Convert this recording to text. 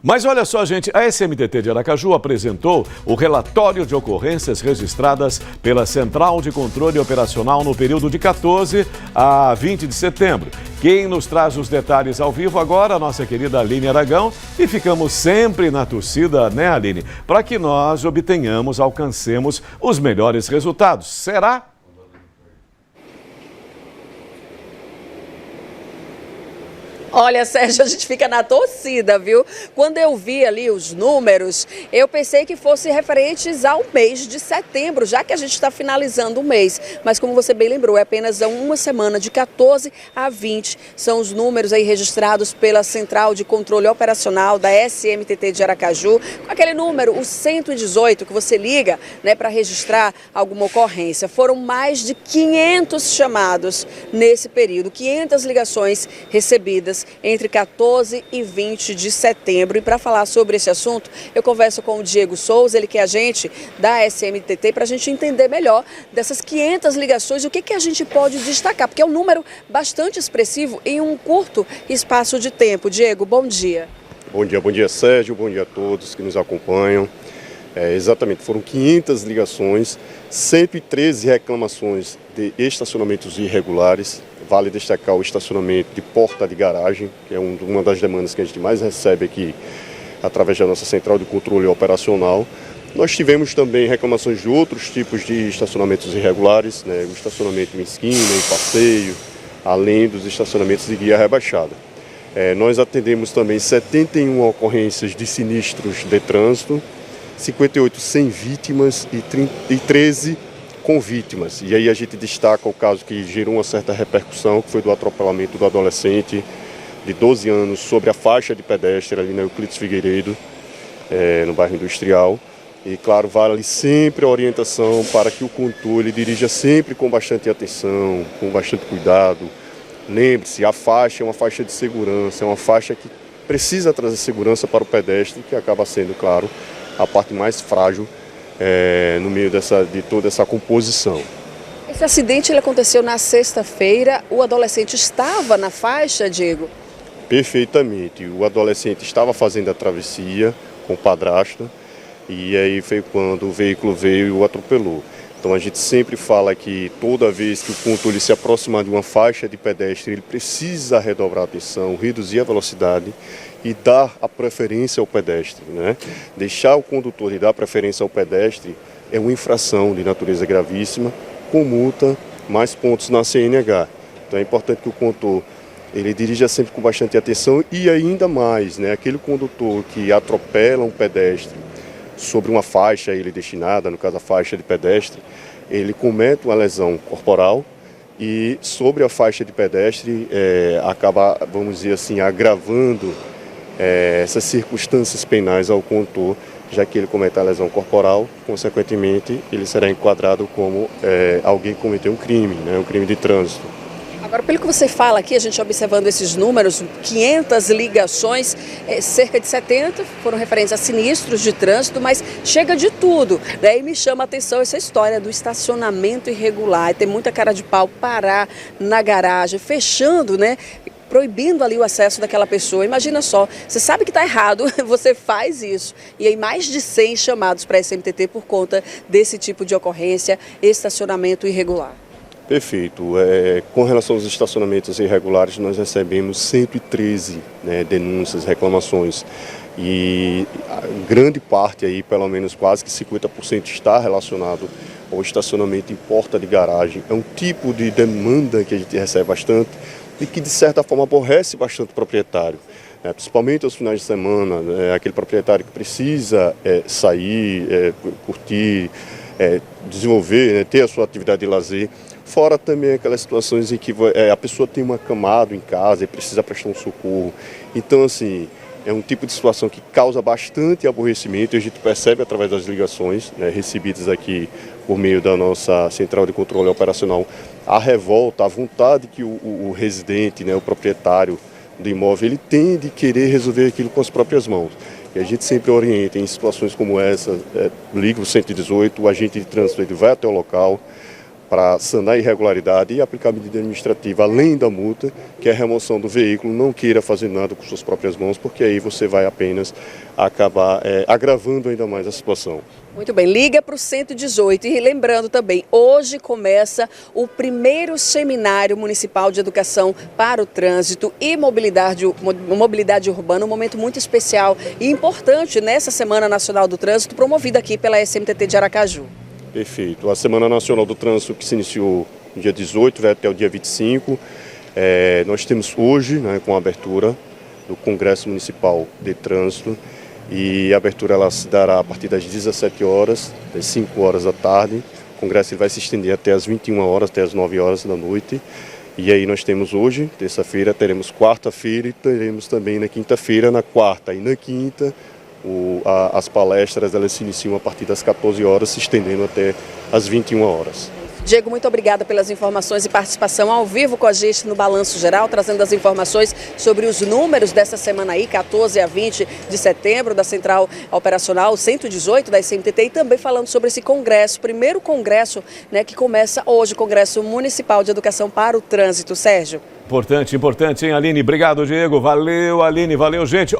Mas olha só, gente, a SMTT de Aracaju apresentou o relatório de ocorrências registradas pela Central de Controle Operacional no período de 14 a 20 de setembro. Quem nos traz os detalhes ao vivo agora, a nossa querida Aline Aragão. E ficamos sempre na torcida, né, Aline? Para que nós alcancemos os melhores resultados. Será? Olha, Sérgio, a gente fica na torcida, viu? Quando eu vi ali os números, eu pensei que fosse referentes ao mês de setembro, já que a gente está finalizando o mês. Mas como você bem lembrou, é apenas uma semana, de 14 a 20. São os números aí registrados pela Central de Controle Operacional da SMTT de Aracaju. Com aquele número, o 118, que você liga, né, para registrar alguma ocorrência. Foram mais de 500 chamados nesse período, 500 ligações recebidas entre 14 e 20 de setembro. E para falar sobre esse assunto, eu converso com o Diego Souza, ele que é agente da SMTT, para a gente entender melhor dessas 500 ligações e o que a gente pode destacar, porque é um número bastante expressivo em um curto espaço de tempo. Diego, bom dia. Bom dia, Sérgio, bom dia a todos que nos acompanham. Exatamente, foram 500 ligações, 113 reclamações de estacionamentos irregulares. Vale destacar o estacionamento de porta de garagem, que é uma das demandas que a gente mais recebe aqui através da nossa central de controle operacional. Nós tivemos também reclamações de outros tipos de estacionamentos irregulares, né? O estacionamento em esquina, em passeio, além dos estacionamentos de guia rebaixada. Nós atendemos também 71 ocorrências de sinistros de trânsito, 58 sem vítimas e 13 com vítimas. E aí a gente destaca o caso que gerou uma certa repercussão, que foi do atropelamento do adolescente de 12 anos sobre a faixa de pedestre ali na Euclides Figueiredo, no bairro Industrial. E claro, vale sempre a orientação para que o condutor ele dirija sempre com bastante atenção, com bastante cuidado. Lembre-se, a faixa é uma faixa de segurança, é uma faixa que precisa trazer segurança para o pedestre, que acaba sendo, claro, a parte mais frágil no meio de toda essa composição. Esse acidente ele aconteceu na sexta-feira. O adolescente estava na faixa, Diego? Perfeitamente. O adolescente estava fazendo a travessia com o padrasto e aí foi quando o veículo veio e o atropelou. Então a gente sempre fala que toda vez que o condutor se aproximar de uma faixa de pedestre, ele precisa redobrar a atenção, reduzir a velocidade e dar a preferência ao pedestre, né? Deixar o condutor e dar preferência ao pedestre é uma infração de natureza gravíssima, com multa, mais pontos na CNH. Então é importante que o condutor ele dirija sempre com bastante atenção e ainda mais, né? Aquele condutor que atropela um pedestre sobre uma faixa ele destinada, no caso a faixa de pedestre, ele comete uma lesão corporal e sobre a faixa de pedestre acaba, vamos dizer assim, agravando essas circunstâncias penais ao condutor, já que ele comete a lesão corporal, consequentemente ele será enquadrado como alguém que cometeu um crime, né, um crime de trânsito. Agora, pelo que você fala aqui, a gente observando esses números, 500 ligações, cerca de 70 foram referentes a sinistros de trânsito, mas chega de tudo. Daí me chama a atenção essa história do estacionamento irregular. Tem muita cara de pau parar na garagem, fechando, né? Proibindo ali o acesso daquela pessoa. Imagina só, você sabe que está errado, você faz isso. E aí mais de 100 chamados para a SMTT por conta desse tipo de ocorrência, estacionamento irregular. Perfeito. Com relação aos estacionamentos irregulares, nós recebemos 113 denúncias, reclamações. E a grande parte, aí, pelo menos quase que 50%, está relacionado ao estacionamento em porta de garagem. É um tipo de demanda que a gente recebe bastante e que, de certa forma, aborrece bastante o proprietário. Principalmente aos finais de semana, aquele proprietário que precisa sair, curtir, desenvolver, ter a sua atividade de lazer. Fora também aquelas situações em que a pessoa tem um acamado em casa e precisa prestar um socorro. Então, assim, é um tipo de situação que causa bastante aborrecimento e a gente percebe através das ligações recebidas aqui por meio da nossa central de controle operacional a revolta, a vontade que o residente, o proprietário do imóvel, ele tem de querer resolver aquilo com as próprias mãos. E a gente sempre orienta em situações como essa, liga o 118, o agente de trânsito ele vai até o local para sanar a irregularidade e aplicar a medida administrativa, além da multa, que é a remoção do veículo. Não queira fazer nada com suas próprias mãos, porque aí você vai apenas acabar agravando ainda mais a situação. Muito bem, liga para o 118 e lembrando também, hoje começa o primeiro seminário municipal de educação para o trânsito e mobilidade urbana, um momento muito especial e importante nessa Semana Nacional do Trânsito, promovida aqui pela SMTT de Aracaju. Perfeito. A Semana Nacional do Trânsito, que se iniciou no dia 18, vai até o dia 25, nós temos hoje, com a abertura do Congresso Municipal de Trânsito, e a abertura ela se dará a partir das 17 horas, das 5 horas da tarde. O congresso ele vai se estender até as 21 horas, até as 9 horas da noite. E aí nós temos hoje, terça-feira, teremos quarta-feira e teremos também na quinta-feira, na quarta e na quinta, as palestras elas se iniciam a partir das 14 horas, se estendendo até as 21 horas. Diego, muito obrigada pelas informações e participação ao vivo com a gente no Balanço Geral, trazendo as informações sobre os números dessa semana aí, 14 a 20 de setembro, da Central Operacional 118 da SMTT, e também falando sobre esse congresso, primeiro congresso, que começa hoje, Congresso Municipal de Educação para o Trânsito. Sérgio. Importante, hein, Aline? Obrigado, Diego. Valeu, Aline. Valeu, gente.